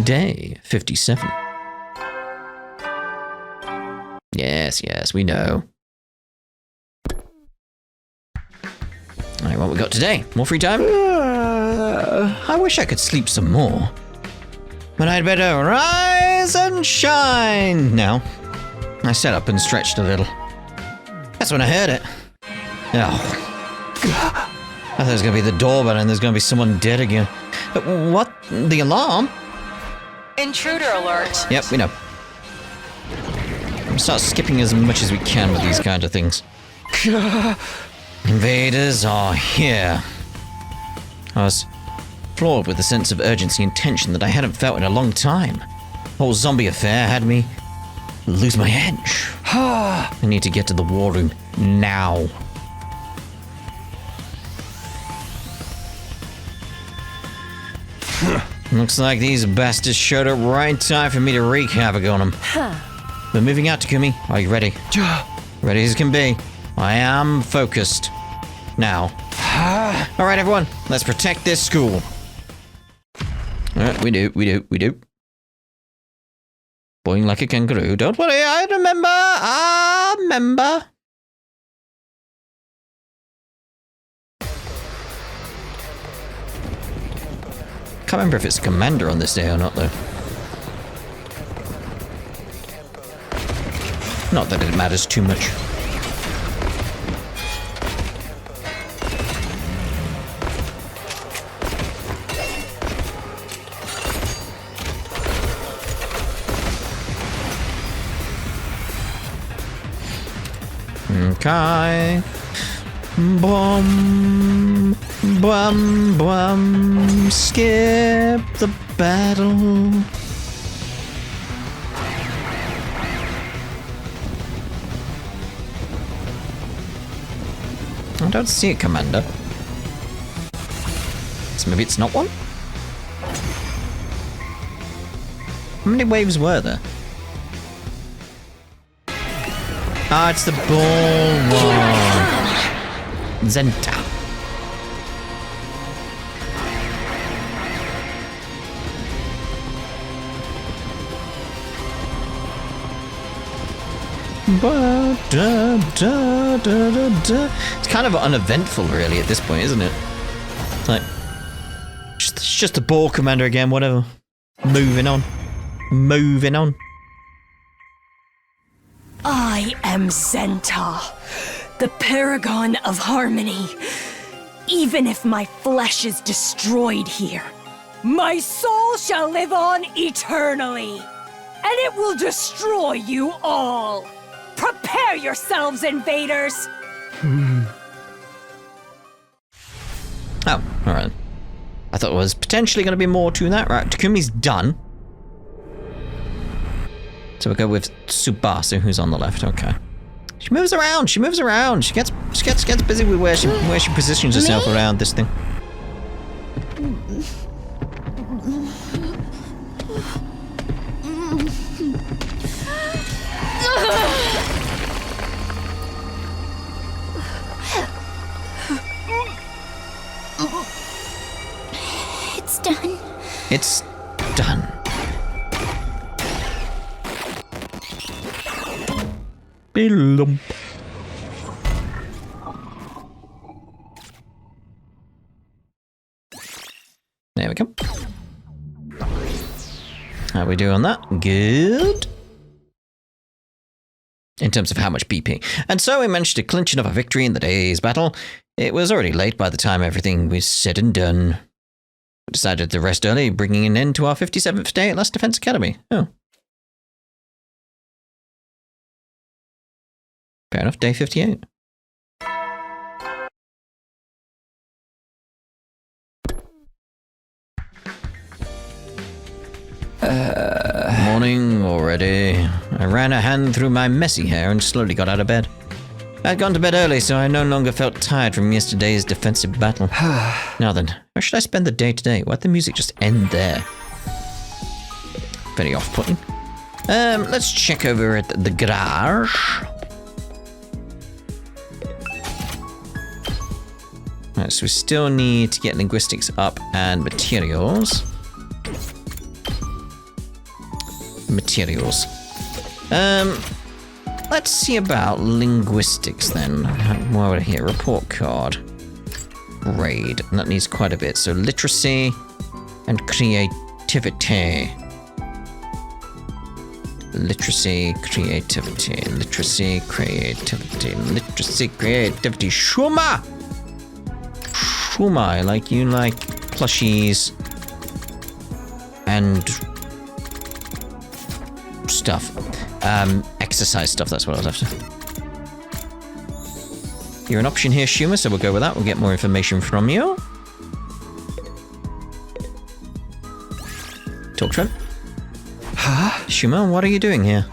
Day 57. Yes, we know. Alright, what we got today? More free time? I wish I could sleep some more. But I'd better rise and shine now. I sat up and stretched a little. That's when I heard it. Oh. I thought it was going to be the doorbell and there's going to be someone dead again. What? The alarm? Intruder alert. Yep, we know. We'll start skipping as much as we can with these kind of things. Invaders are here. I was floored with a sense of urgency and tension that I hadn't felt in a long time. The whole zombie affair had me lose my edge. I need to get to the war room now. Looks like these bastards showed up right in time for me to wreak havoc on them. We're moving out, Takumi. Are you ready? Ready as can be. I am focused. Now. Alright, everyone. Let's protect this school. Alright, we do. Boing like a kangaroo. Don't worry, I remember. Can't remember if it's a commander on this day or not, though. Not that it matters too much. Okay. Boom, bum, bum, skip the battle. I don't see a commander. So maybe it's not one? How many waves were there? Ah, it's the ball one. Zenta. It's kind of uneventful, really, at this point, isn't it? It's like, it's just a ball commander again, whatever. Moving on. I am Zenta, the paragon of harmony. Even if my flesh is destroyed here, my soul shall live on eternally, and it will destroy you all. Prepare yourselves, invaders! Oh, alright. I thought it was potentially going to be more to that. Right, Takumi's done. So we'll go with Tsubasa, who's on the left. Okay. She moves around. She gets busy with where she positions herself around this thing. It's done. It's done. Lump. There we go. How we do on that? Good. In terms of how much BP. And so we managed to clinch another victory in the day's battle. It was already late by the time everything was said and done. We decided to rest early, bringing an end to our 57th day at Last Defense Academy. Oh. Fair enough, day 58. Morning already. I ran a hand through my messy hair and slowly got out of bed. I'd gone to bed early, so I no longer felt tired from yesterday's defensive battle. Now then, where should I spend the day today? Why'd the music just end there? Very off-putting. Let's check over at the garage. Right, so we still need to get linguistics up and materials. materials. Let's see about linguistics then. While we're here, report card. Grade. And that needs quite a bit. So literacy and creativity. Literacy, creativity, literacy, creativity, literacy, creativity. Shuma! Shuma, I like you like plushies and stuff. Exercise stuff, that's what I was after. You're an option here, Shuma, so we'll go with that. We'll get more information from you. Talk to him. Huh? Shuma, what are you doing here?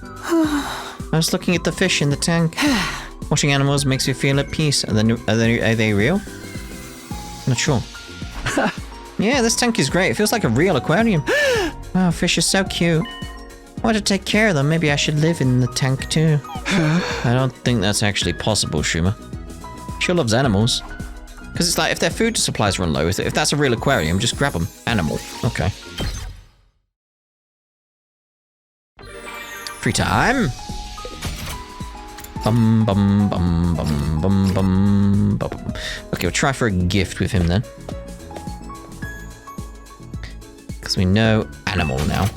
I was looking at the fish in the tank. Watching animals makes you feel at peace. Are they real? Not sure. Yeah, this tank is great. It feels like a real aquarium. Wow, fish are so cute. I want to take care of them. Maybe I should live in the tank too. I don't think that's actually possible, Shuma. She loves animals. Because it's like, if their food supplies run low, if that's a real aquarium, just grab them. Animal. Okay. Free time. Bum bum bum bum bum bum bum. Okay, we'll try for a gift with him then. Because we know animal now.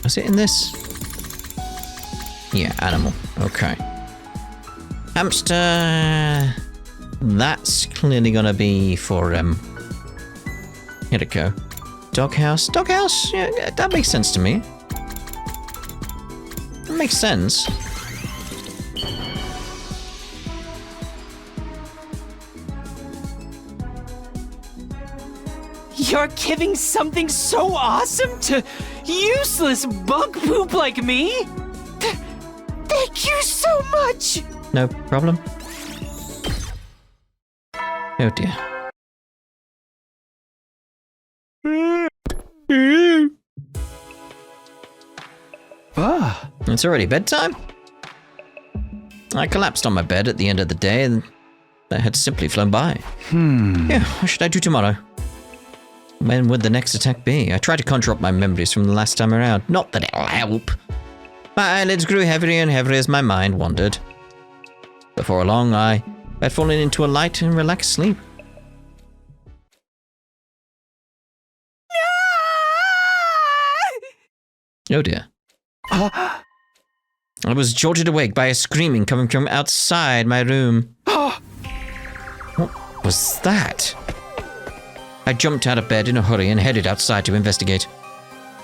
Was it in this? Yeah, animal. Okay. Hamster. That's clearly gonna be for here it go. Doghouse. Doghouse. Yeah, that makes sense to me. That makes sense. You're giving something so awesome to useless bug poop like me? Thank you so much! No problem. Oh dear. It's already bedtime? I collapsed on my bed at the end of the day and that had simply flown by. Yeah, what should I do tomorrow? When would the next attack be? I tried to conjure up my memories from the last time around. Not that it'll help. My eyelids grew heavier and heavier as my mind wandered. Before long, I had fallen into a light and relaxed sleep. Oh dear. I was jolted awake by a screaming coming from outside my room. What was that? I jumped out of bed in a hurry and headed outside to investigate,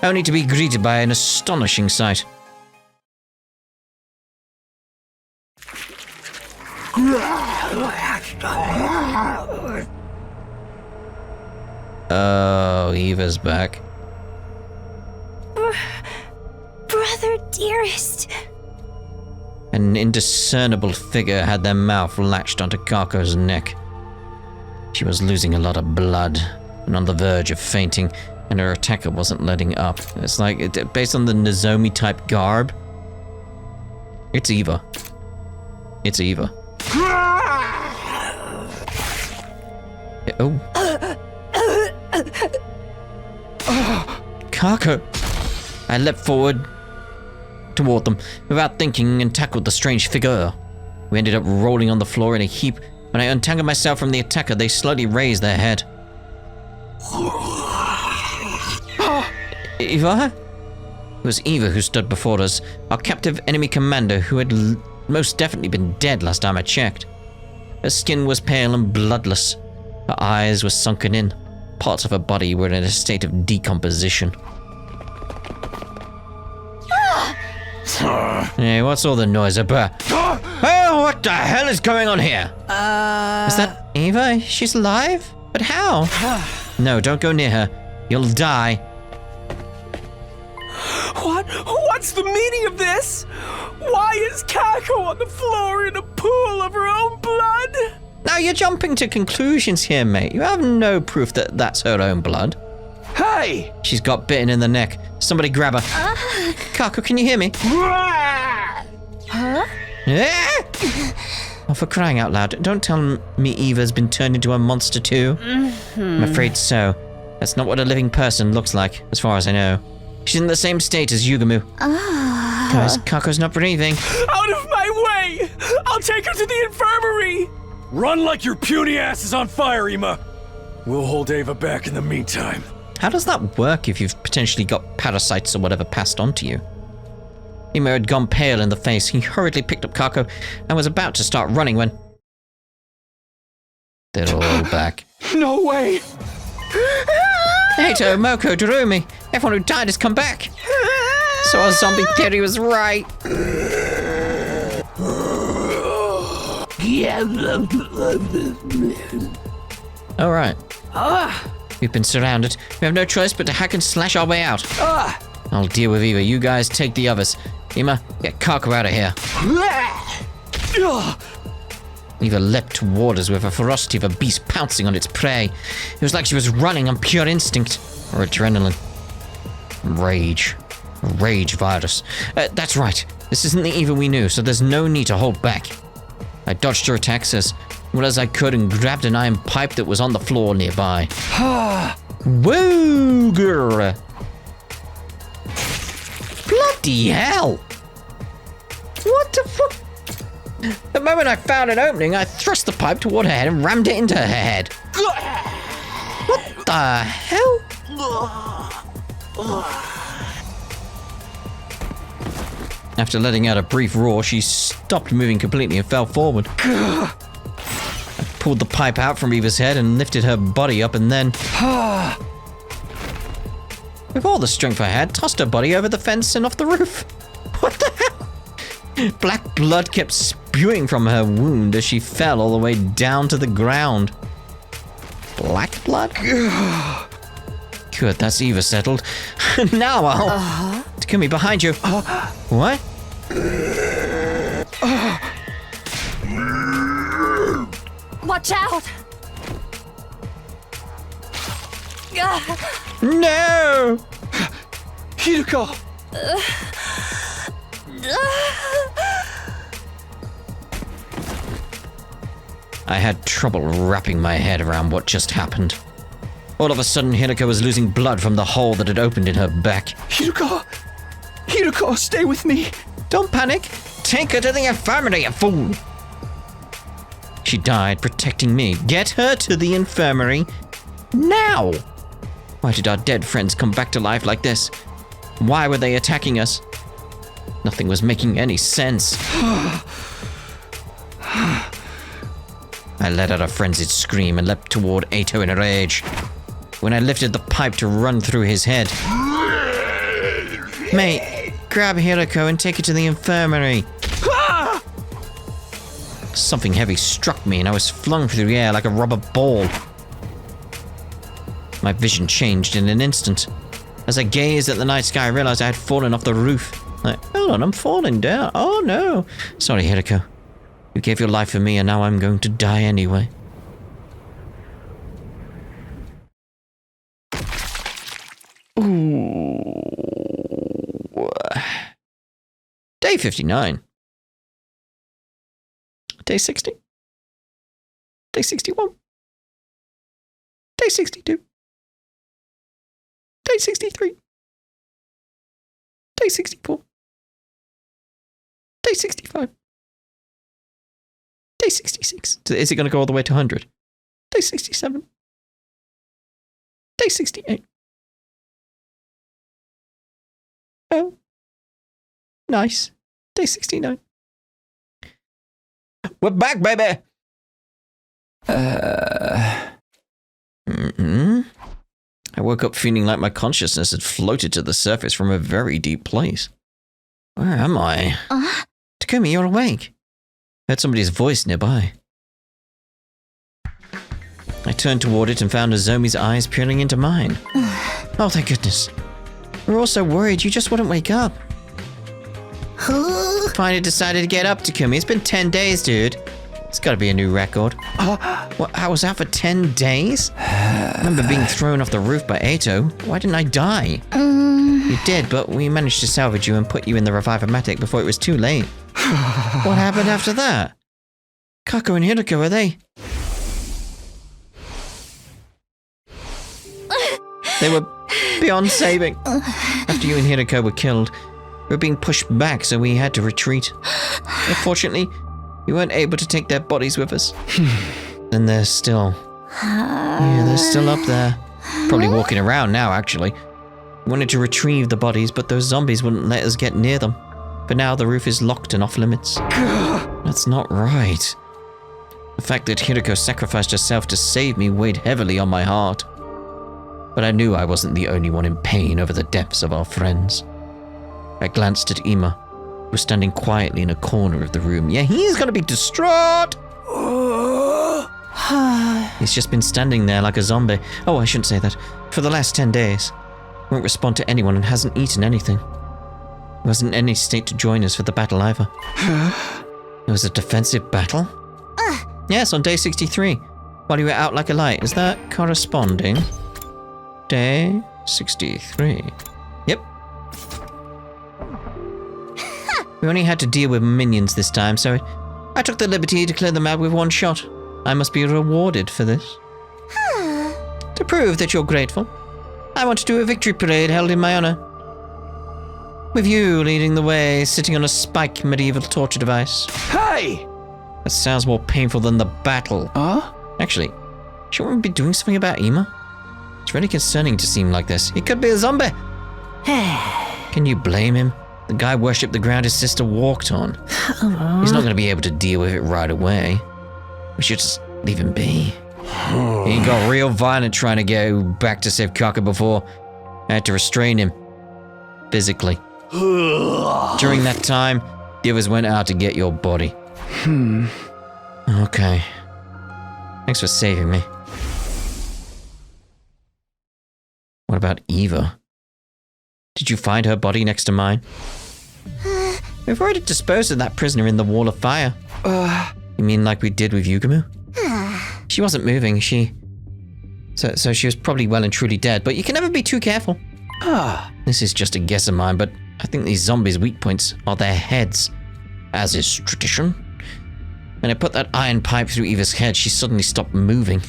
only to be greeted by an astonishing sight. Oh, Eva's back. Brother dearest. An indiscernible figure had their mouth latched onto Kako's neck. She was losing a lot of blood and on the verge of fainting, and her attacker wasn't letting up. It's like, based on the Nozomi-type garb, it's Eva. It's Eva. Oh. Kako! I leapt forward toward them without thinking and tackled the strange figure. We ended up rolling on the floor in a heap. When I untangled myself from the attacker, they slowly raised their head. Eva? It was Eva who stood before us, our captive enemy commander who had most definitely been dead last time I checked. Her skin was pale and bloodless. Her eyes were sunken in. Parts of her body were in a state of decomposition. Hey, what's all the noise about? Oh, what the hell is going on here? Is that Eva? She's alive? But how? No, don't go near her. You'll die. What's the meaning of this? Why is Kako on the floor in a pool of her own blood? Now you're jumping to conclusions here, mate. You have no proof that that's her own blood. Hey! She's got bitten in the neck. Somebody grab her. Kako, can you hear me? Huh? Oh, for crying out loud, don't tell me Eva's been turned into a monster too. I'm afraid so. That's not what a living person looks like, as far as I know. She's in the same state as Yugamu. Guys, Kako's not breathing. Out of my way! I'll take her to the infirmary! Run like your puny ass is on fire, Ima! We'll hold Ava back in the meantime. How does that work if you've potentially got parasites or whatever passed on to you? Ima had gone pale in the face. He hurriedly picked up Kako and was about to start running when... They're all back. No way! Eito, Moko, Dorumi, everyone who died has come back. So our zombie theory was right. Alright. We've been surrounded. We have no choice but to hack and slash our way out. I'll deal with Eva. You guys take the others. Ima, get Kako out of here. Eva leapt toward us with the ferocity of a beast pouncing on its prey. It was like she was running on pure instinct. Or adrenaline. Rage. A rage virus. That's right. This isn't the Eva we knew, so there's no need to hold back. I dodged her attacks as well as I could and grabbed an iron pipe that was on the floor nearby. Whoa, girl. Bloody hell! What the fuck? The moment I found an opening, I thrust the pipe toward her head and rammed it into her head. What the hell? After letting out a brief roar, she stopped moving completely and fell forward. I pulled the pipe out from Eva's head and lifted her body up and then... with all the strength I had, tossed her body over the fence and off the roof. What the hell? Black blood kept spewing from her wound as she fell all the way down to the ground. Black blood? Good, that's Eva settled. Now I'll... Takumi, behind you. What? Watch out! No! Hideko! I had trouble wrapping my head around what just happened. All of a sudden, Hideko was losing blood from the hole that had opened in her back. Hideko! Hideko, stay with me! Don't panic! Take her to the infirmary, you fool! She died protecting me. Get her to the infirmary now! Why did our dead friends come back to life like this? Why were they attacking us? Nothing was making any sense. I let out a frenzied scream and leapt toward Eito in a rage. When I lifted the pipe to run through his head... Mate, grab Hideko and take her to the infirmary. Something heavy struck me and I was flung through the air like a rubber ball. My vision changed in an instant. As I gazed at the night sky, I realized I had fallen off the roof. Like, hold on, I'm falling down. Oh no. Sorry, Hideko. You gave your life for me and now I'm going to die anyway. Ooh. Day 59. Day 60. Day 61. Day 62. Day 63. Day 64. Day 65. Day 66. Is it going to go all the way to 100? Day 67. Day 68. Oh. Nice. Day 69. We're back, baby! I woke up feeling like my consciousness had floated to the surface from a very deep place. Where am I? Takumi, you're awake. I heard somebody's voice nearby. I turned toward it and found Nozomi's eyes peering into mine. Oh, thank goodness. We were all so worried you just wouldn't wake up. Finally decided to get up, Takumi. It's been 10 days, dude. It's gotta be a new record. What, I was out for 10 days? I remember being thrown off the roof by Eito. Why didn't I die? You did, but we managed to salvage you and put you in the Revive-O-Matic before it was too late. What happened after that? Kako and Hideko, are they? They were beyond saving. After you and Hiroko were killed, we were being pushed back, so we had to retreat. Unfortunately, we weren't able to take their bodies with us. And they're still... Yeah, they're still up there. Probably walking around now, actually. We wanted to retrieve the bodies, but those zombies wouldn't let us get near them. But now the roof is locked and off limits. That's not right. The fact that Hiroko sacrificed herself to save me weighed heavily on my heart. But I knew I wasn't the only one in pain over the deaths of our friends. I glanced at Ima, who was standing quietly in a corner of the room. Yeah, he's gonna be distraught! He's just been standing there like a zombie. Oh, I shouldn't say that. For the last 10 days. Won't respond to anyone and hasn't eaten anything. He wasn't in any state to join us for the battle either. It was a defensive battle? Yes, on day 63. While you were out like a light. Is that corresponding? Day 63. Yep. We only had to deal with minions this time, so I took the liberty to clear them out with one shot. I must be rewarded for this. To prove that you're grateful, I want to do a victory parade held in my honor. With you leading the way, sitting on a spike medieval torture device. Hey! That sounds more painful than the battle. Huh? Actually, shouldn't we be doing something about Ima? It's really concerning to seem like this. He could be a zombie. Can you blame him? The guy worshipped the ground his sister walked on. He's not going to be able to deal with it right away. We should just leave him be. He got real violent trying to go back to save Kaka before. I had to restrain him. Physically. During that time, the others went out to get your body. Okay. Thanks for saving me. What about Eva? Did you find her body next to mine? We've already disposed of that prisoner in the wall of fire. You mean like we did with Yugumu? She wasn't moving, So she was probably well and truly dead, but you can never be too careful. This is just a guess of mine, but I think these zombies' weak points are their heads, as is tradition. When I put that iron pipe through Eva's head, she suddenly stopped moving.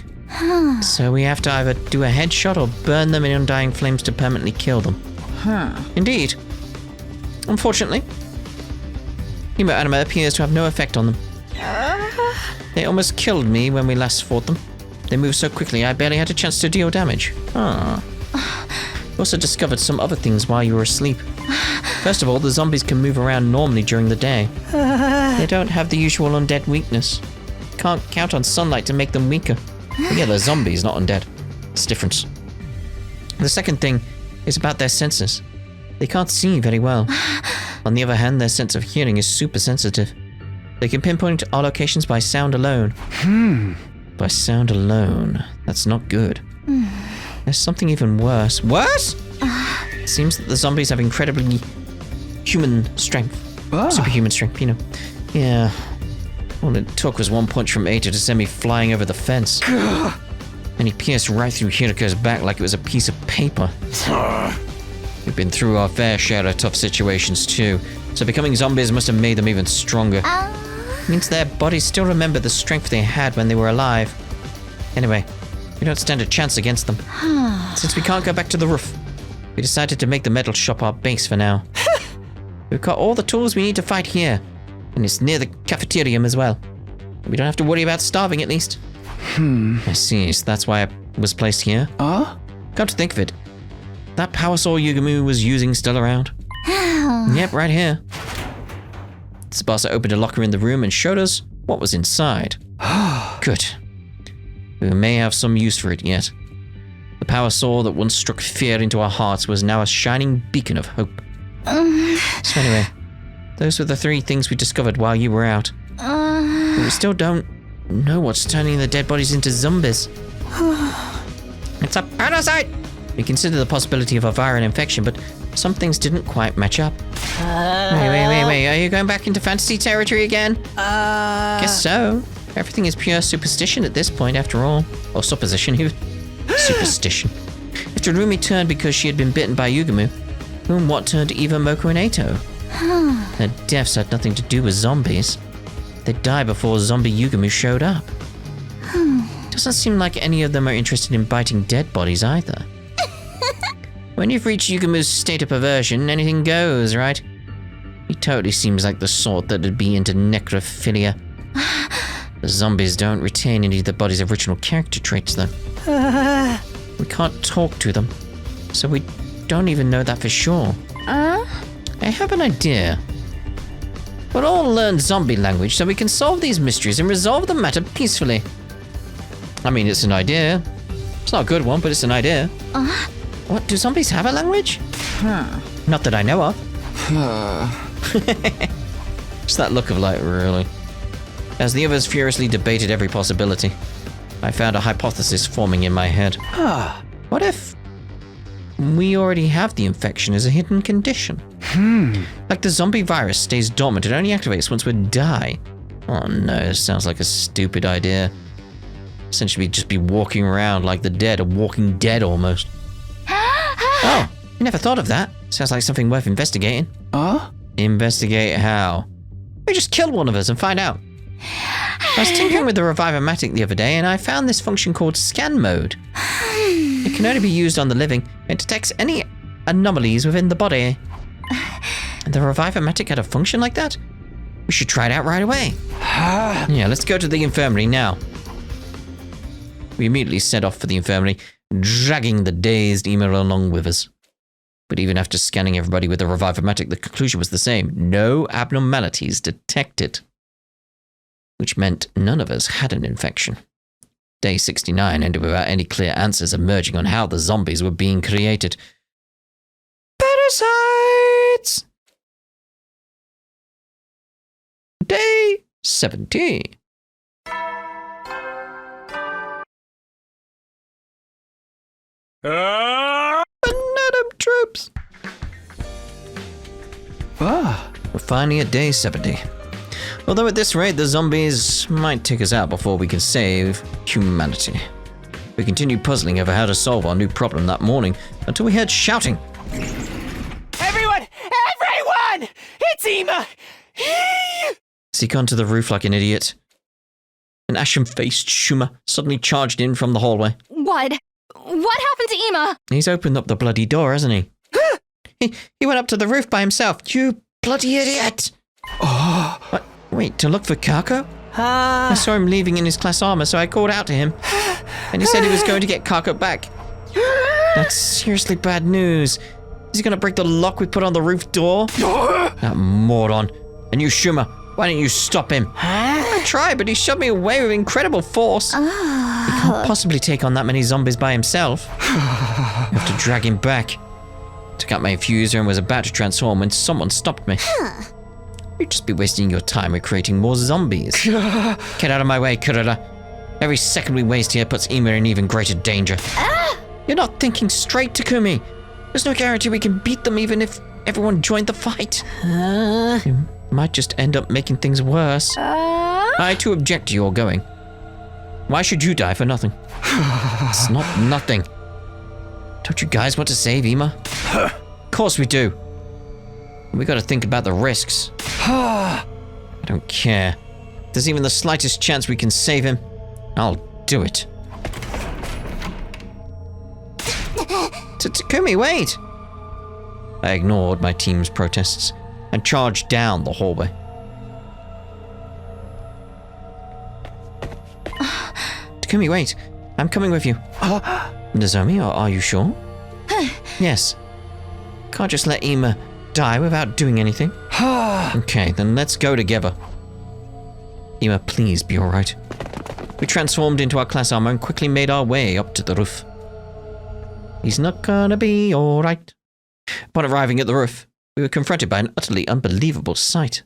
So we have to either do a headshot or burn them in undying flames to permanently kill them. Indeed. Unfortunately, Hemo Anima appears to have no effect on them. They almost killed me when we last fought them. They moved so quickly I barely had a chance to deal damage. We also discovered some other things while you were asleep. First of all, the zombies can move around normally during the day. They don't have the usual undead weakness. Can't count on sunlight to make them weaker. But yeah, they're zombies, not undead. It's different. The second thing is about their senses. They can't see very well. On the other hand, their sense of hearing is super sensitive. They can pinpoint our locations by sound alone. By sound alone. That's not good. There's something even worse. Worse? It seems that the zombies have incredibly human strength. Superhuman strength, you know. Yeah. All it took was one punch from Eita to send me flying over the fence. And he pierced right through Hiroko's back like it was a piece of paper. We've been through our fair share of tough situations too, so becoming zombies must have made them even stronger. It means their bodies still remember the strength they had when they were alive. Anyway, we don't stand a chance against them. Since we can't go back to the roof, we decided to make the metal shop our base for now. We've got all the tools we need to fight here, and it's near the cafeteria as well. We don't have to worry about starving at least. I see, so that's why I was placed here. Come to think of it, that power saw Yugumu was using still around. Yep, right here. Tsubasa opened a locker in the room and showed us what was inside. Good. We may have some use for it yet. The power saw that once struck fear into our hearts was now a shining beacon of hope. So anyway, those were the 3 things we discovered while you were out. But we still don't know what's turning the dead bodies into zombies. It's a parasite! We considered the possibility of a viral infection, but some things didn't quite match up. Wait, are you going back into fantasy territory again? Guess so. Everything is pure superstition at this point, after all. Or supposition, superstition. If Terumi turned because she had been bitten by Yugumu, whom what turned Eva, Moko, and Eito? Their deaths had nothing to do with zombies. They died before zombie Yugumu showed up. Doesn't seem like any of them are interested in biting dead bodies either. When you've reached Yugamu's state of perversion, anything goes, right? He totally seems like the sort that'd be into necrophilia. The zombies don't retain any of the body's original character traits, though. We can't talk to them, so we don't even know that for sure. I have an idea. We'll all learn zombie language so we can solve these mysteries and resolve the matter peacefully. I mean, it's an idea. It's not a good one, but it's an idea. What, do zombies have a language? Not that I know of. Just that look of like, really? As the others furiously debated every possibility, I found a hypothesis forming in my head. What if we already have the infection as a hidden condition? Like the zombie virus stays dormant, it only activates once we die. Oh no, this sounds like a stupid idea. Essentially just be walking around like the dead, a walking dead almost. Oh, you never thought of that. Sounds like something worth investigating. Investigate how? We just kill one of us and find out. I was tinkering with the Revive-O-Matic the other day and I found this function called scan mode. It can only be used on the living and detects any anomalies within the body. And the Revive-O-Matic had a function like that? We should try it out right away. Yeah, let's go to the infirmary now. We immediately set off for the infirmary, dragging the dazed Ema along with us. But even after scanning everybody with the Revive-O-Matic, the conclusion was the same. No abnormalities detected. Which meant none of us had an infection. Day 69 ended without any clear answers emerging on how the zombies were being created. Parasites! Day 70. Banana troops! We're finally at day 70. Although at this rate, the zombies might take us out before we can save humanity. We continued puzzling over how to solve our new problem that morning until we heard shouting. Everyone! Everyone! It's Ema! Seek onto the roof like an idiot. An ashen-faced Shuma suddenly charged in from the hallway. What? What happened to Ema? He's opened up the bloody door, hasn't he? He went up to the roof by himself. You bloody idiot! What? Wait, to look for Kako? I saw him leaving in his class armor, so I called out to him. And he said he was going to get Kako back. That's seriously bad news. Is he going to break the lock we put on the roof door? That moron. And you, Shuma, why didn't you stop him? I tried, but he shoved me away with incredible force. He can't possibly take on that many zombies by himself. You have to drag him back. Took out my infuser and was about to transform when someone stopped me. You'd just be wasting your time with creating more zombies. Get out of my way, Kurara. Every second we waste here puts Ema in even greater danger. You're not thinking straight, Takumi. There's no guarantee we can beat them even if everyone joined the fight. You might just end up making things worse. I too object to your going. Why should you die for nothing? It's not nothing. Don't you guys want to save Ema? Of course we do. We gotta think about the risks. I don't care. If there's even the slightest chance we can save him, I'll do it. Takumi, wait! I ignored my team's protests and charged down the hallway. Takumi, wait. I'm coming with you. Nozomi, are you sure? Yes. Can't just let Ema die without doing anything. Okay, then let's go together. Ema, please be alright. We transformed into our class armor and quickly made our way up to the roof. He's not gonna be alright. Upon arriving at the roof, we were confronted by an utterly unbelievable sight.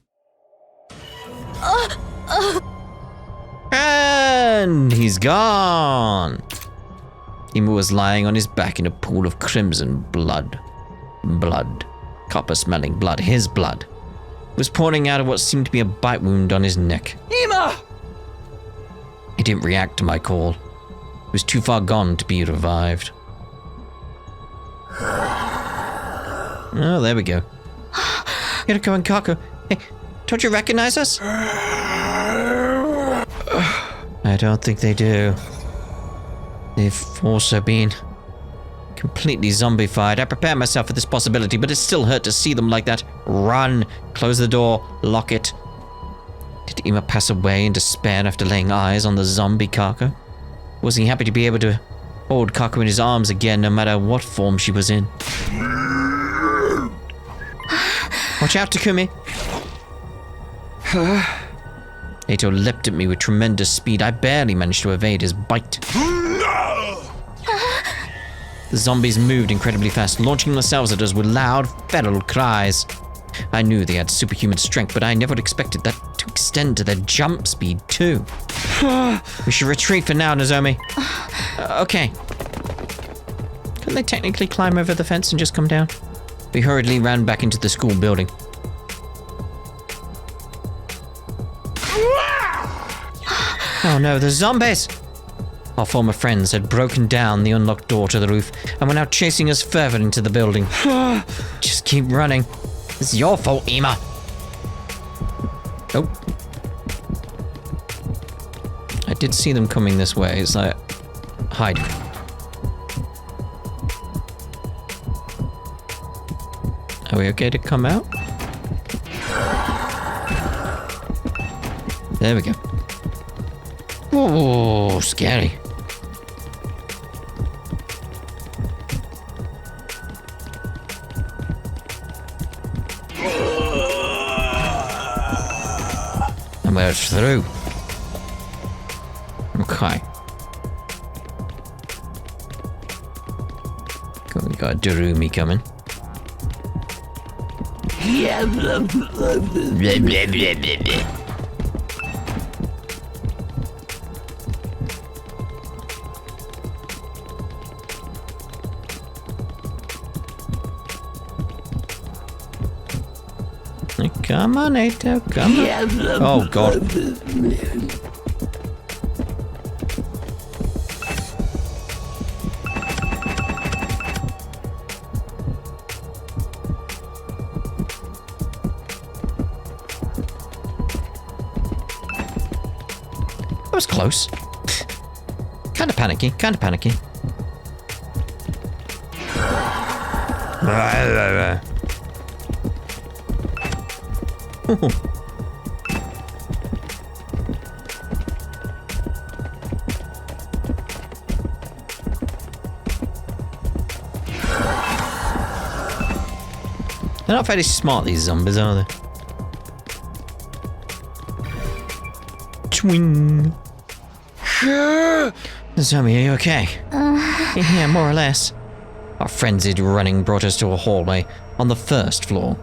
And he's gone. Ema was lying on his back in a pool of crimson blood. Blood. Copper-smelling blood. His blood. Was pouring out of what seemed to be a bite wound on his neck. Ema! He didn't react to my call. He was too far gone to be revived. Oh, there we go. Hirako and Kako. Hey, don't you recognize us? I don't think they do. They've also been Completely zombified. I prepared myself for this possibility, but it still hurt to see them like that. Run. Close the door. Lock it. Did Ima pass away in despair after laying eyes on the zombie Kako? Was he happy to be able to hold Kako in his arms again, no matter what form she was in? Watch out, Takumi. Ato leapt at me with tremendous speed. I barely managed to evade his bite. The zombies moved incredibly fast, launching themselves at us with loud, feral cries. I knew they had superhuman strength, but I never expected that to extend to their jump speed, too. We should retreat for now, Nozomi. Okay. Couldn't they technically climb over the fence and just come down? We hurriedly ran back into the school building. Oh no, the zombies! Our former friends had broken down the unlocked door to the roof and were now chasing us further into the building. Just keep running. It's your fault, Ima. Oh. I did see them coming this way. It's like, hide. Are we okay to come out? There we go. Oh, scary. And we're through. Okay. We got Darumi coming. Blah, blah, blah, blah. Come on, Ato, come on. Oh, God. That was close. Kind of panicky, kind of panicky. They're not very smart, these zombies, are they? Twing. Zombie, are you okay? Yeah, more or less. Our frenzied running brought us to a hallway on the first floor.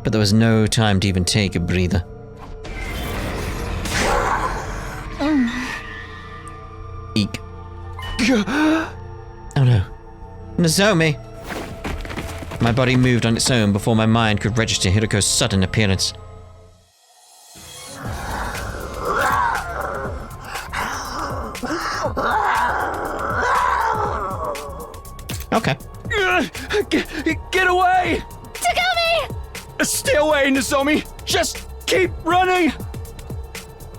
But there was no time to even take a breather. Eek. Oh no. Nozomi! My body moved on its own before my mind could register Hiroko's sudden appearance. Okay. Get away! Takumi! Stay away, Nozomi! Just keep running!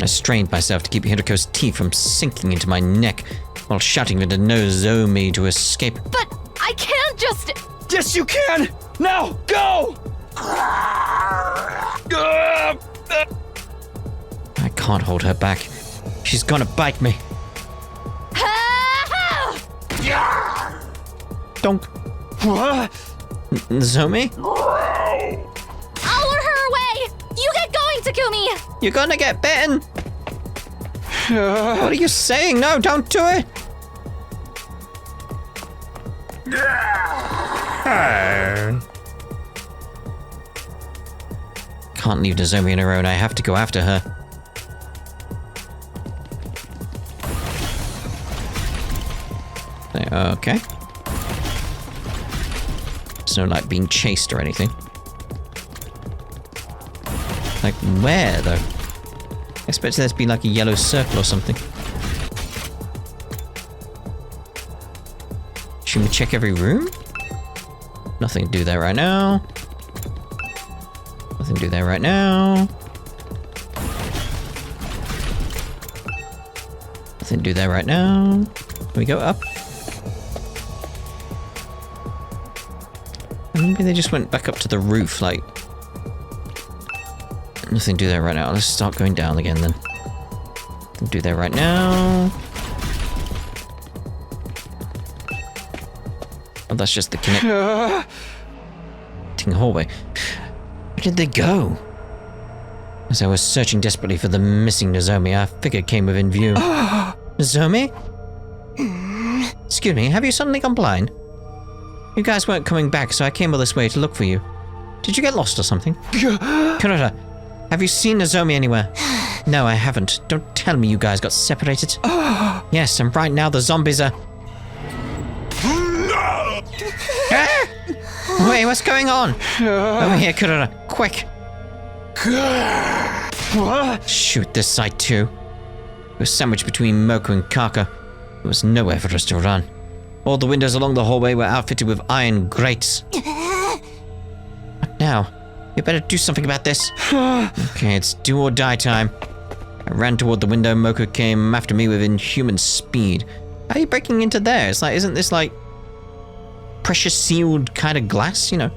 I strained myself to keep Hiroko's teeth from sinking into my neck while shouting at Nozomi to escape. But I can't just... Yes, you can! Now, go! I can't hold her back. She's gonna bite me. Donk. Nozomi? I'll lure her away! You get going, Takumi! You're gonna get bitten! What are you saying? No, don't do it! Can't leave Nozomi on her own. I have to go after her. Okay. It's not like being chased or anything. Like where, though? I expect there to be like a yellow circle or something. Should we check every room? Nothing to do there right now. Nothing to do there right now. Nothing to do there right now. Can we go up? Maybe they just went back up to the roof, like... Nothing to do there right now. Let's start going down again, then. Nothing to do there right now. Oh, that's just the connecting hallway. Where did they go? As I was searching desperately for the missing Nozomi, our figure came within view. Nozomi? Excuse me, have you suddenly gone blind? You guys weren't coming back, so I came all this way to look for you. Did you get lost or something? Kurara, have you seen Nozomi anywhere? No, I haven't. Don't tell me you guys got separated. Yes, and right now the zombies are... Wait, what's going on? Over here, Kurara, quick! Shoot, this side too. It was sandwiched between Moko and Kaka. There was nowhere for us to run. All the windows along the hallway were outfitted with iron grates. What now? You better do something about this. Okay, it's do or die time. I ran toward the window. Moko came after me with inhuman speed. How are you breaking into there? It's like, isn't this like pressure sealed kind of glass, you know?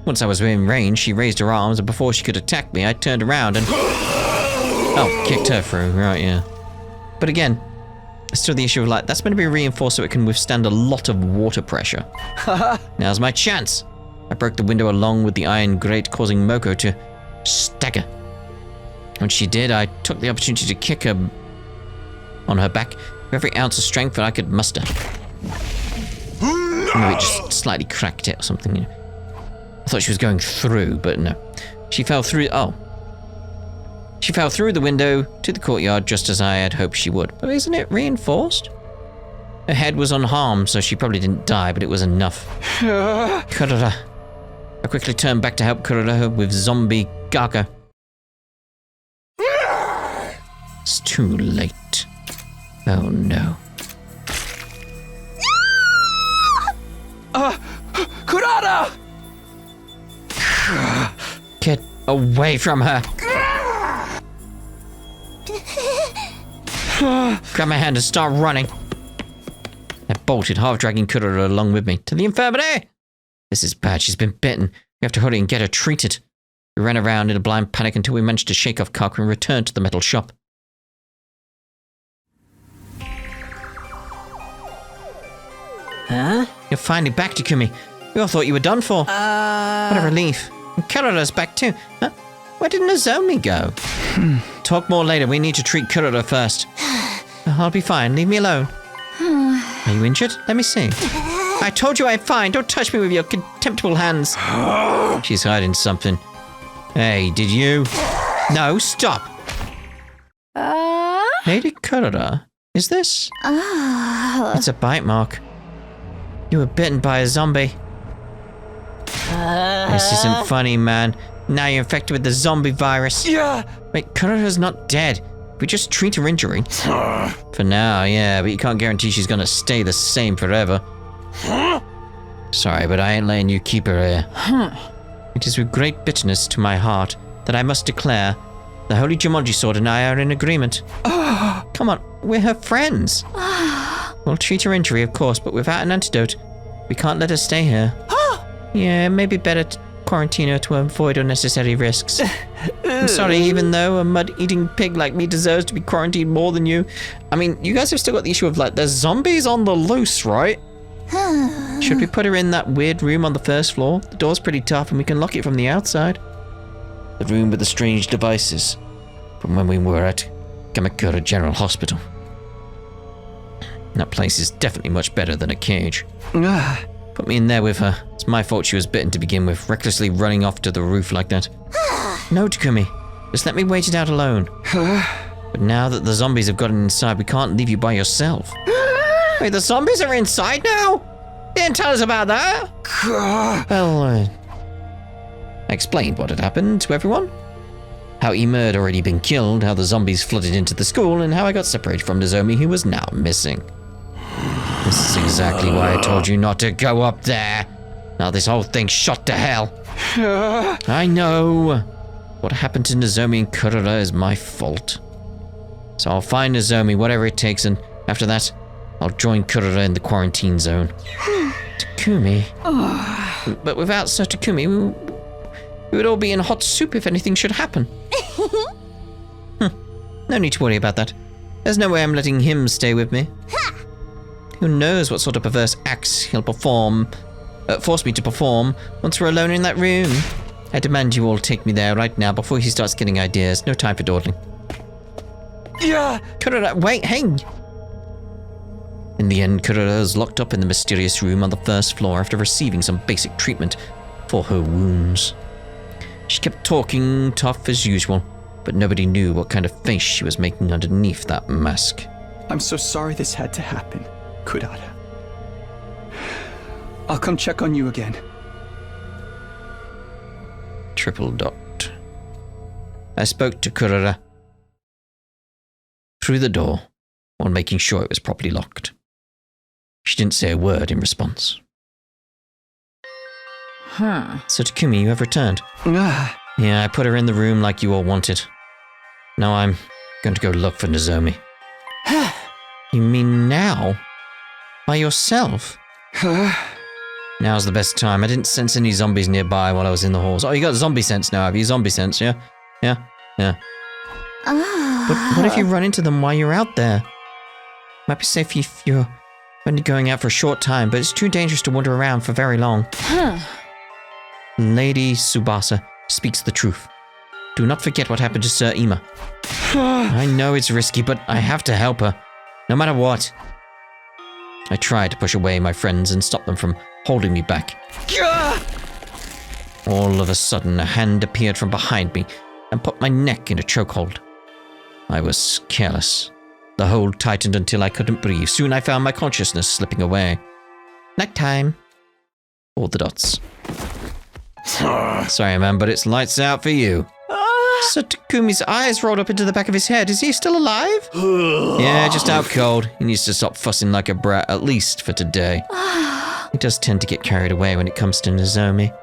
Once I was within range, she raised her arms, and before she could attack me, I turned around and... Oh, kicked her through, right, yeah. But again, still the issue of like, that's meant to be reinforced so it can withstand a lot of water pressure. Now's my chance. I broke the window along with the iron grate, causing Moko to stagger. When she did, I took the opportunity to kick her on her back with every ounce of strength that I could muster. Maybe it just slightly cracked it or something, you know. I thought she was going through, but no. She fell through... Oh. She fell through the window to the courtyard just as I had hoped she would. But isn't it reinforced? Her head was unharmed, so she probably didn't die, but it was enough. Kurara. I quickly turned back to help Kurara with zombie Kaka. It's too late. Oh no. Kurara! Get away from her! Grab my hand and start running. I bolted, half dragging Kurara along with me. To the infirmary! This is bad, she's been bitten. We have to hurry and get her treated. We ran around in a blind panic until we managed to shake off Kaka and return to the metal shop. Huh? You're finally back, Takumi. We all thought you were done for. What a relief. And Kurara's back too. Huh? Where did Nozomi go? Talk more later. We need to treat Kurara first. I'll be fine. Leave me alone. Are you injured? Let me see. I told you I'm fine. Don't touch me with your contemptible hands. She's hiding something. Hey, did you? No, stop. Lady Kurara, is this? It's a bite mark. You were bitten by a zombie. This isn't funny, man. Now you're infected with the zombie virus. Yeah. Wait, Kurara's not dead. We just treat her injury. For now, yeah, but you can't guarantee she's gonna stay the same forever. Sorry, but I ain't letting you keep her here. It is with great bitterness to my heart that I must declare the Holy Jumonji Sword and I are in agreement. Come on, we're her friends. We'll treat her injury, of course, but without an antidote, we can't let her stay here. Yeah, it may be better to quarantine her to avoid unnecessary risks. I'm sorry, even though a mud-eating pig like me deserves to be quarantined more than you. I mean, you guys have still got the issue of, like, there's zombies on the loose, right? Should we put her in that weird room on the first floor? The door's pretty tough and we can lock it from the outside. The room with the strange devices from when we were at Kamakura General Hospital. That place is definitely much better than a cage. Put me in there with her. It's my fault she was bitten to begin with, recklessly running off to the roof like that. No, Takumi. Just let me wait it out alone. But now that the zombies have gotten inside, we can't leave you by yourself. Wait, the zombies are inside now? They didn't tell us about that. Well, I explained what had happened to everyone. How Ima had already been killed, how the zombies flooded into the school, and how I got separated from Nozomi, who was now missing. This is exactly why I told you not to go up there. Now this whole thing's shot to hell. I know. What happened to Nozomi and Kurara is my fault. So I'll find Nozomi, whatever it takes, and after that, I'll join Kurara in the quarantine zone. Takumi. But without Sir Takumi, we would all be in hot soup if anything should happen. No need to worry about that. There's no way I'm letting him stay with me. Who knows what sort of perverse acts he'll force me to perform once we're alone in that room. I demand you all take me there right now before he starts getting ideas. No time for dawdling. Yeah. Kurara, wait, hey! In the end, Kurara is locked up in the mysterious room on the first floor after receiving some basic treatment for her wounds. She kept talking tough as usual, but nobody knew what kind of face she was making underneath that mask. I'm so sorry this had to happen, Kurara. I'll come check on you again. Triple dot. I spoke to Kurara through the door while making sure it was properly locked. She didn't say a word in response. So Takumi, you have returned. Yeah, I put her in the room like you all wanted. Now I'm going to go look for Nozomi. You mean now? By yourself? Now's the best time. I didn't sense any zombies nearby while I was in the halls. Oh, you got zombie sense now, have you? Zombie sense, yeah? Yeah? But what if you run into them while you're out there? Might be safe if you're only going out for a short time, but it's too dangerous to wander around for very long. Lady Tsubasa speaks the truth. Do not forget what happened to Sir Ima. I know it's risky, but I have to help her, no matter what. I tried to push away my friends and stop them from holding me back. All of a sudden, a hand appeared from behind me and put my neck in a chokehold. I was careless. The hold tightened until I couldn't breathe. Soon I found my consciousness slipping away. Nighttime. All the dots. Sorry, man, but it's lights out for you. Sir Takumi's eyes rolled up into the back of his head. Is he still alive? Yeah, just out cold. He needs to stop fussing like a brat, at least for today. He does tend to get carried away when it comes to Nozomi.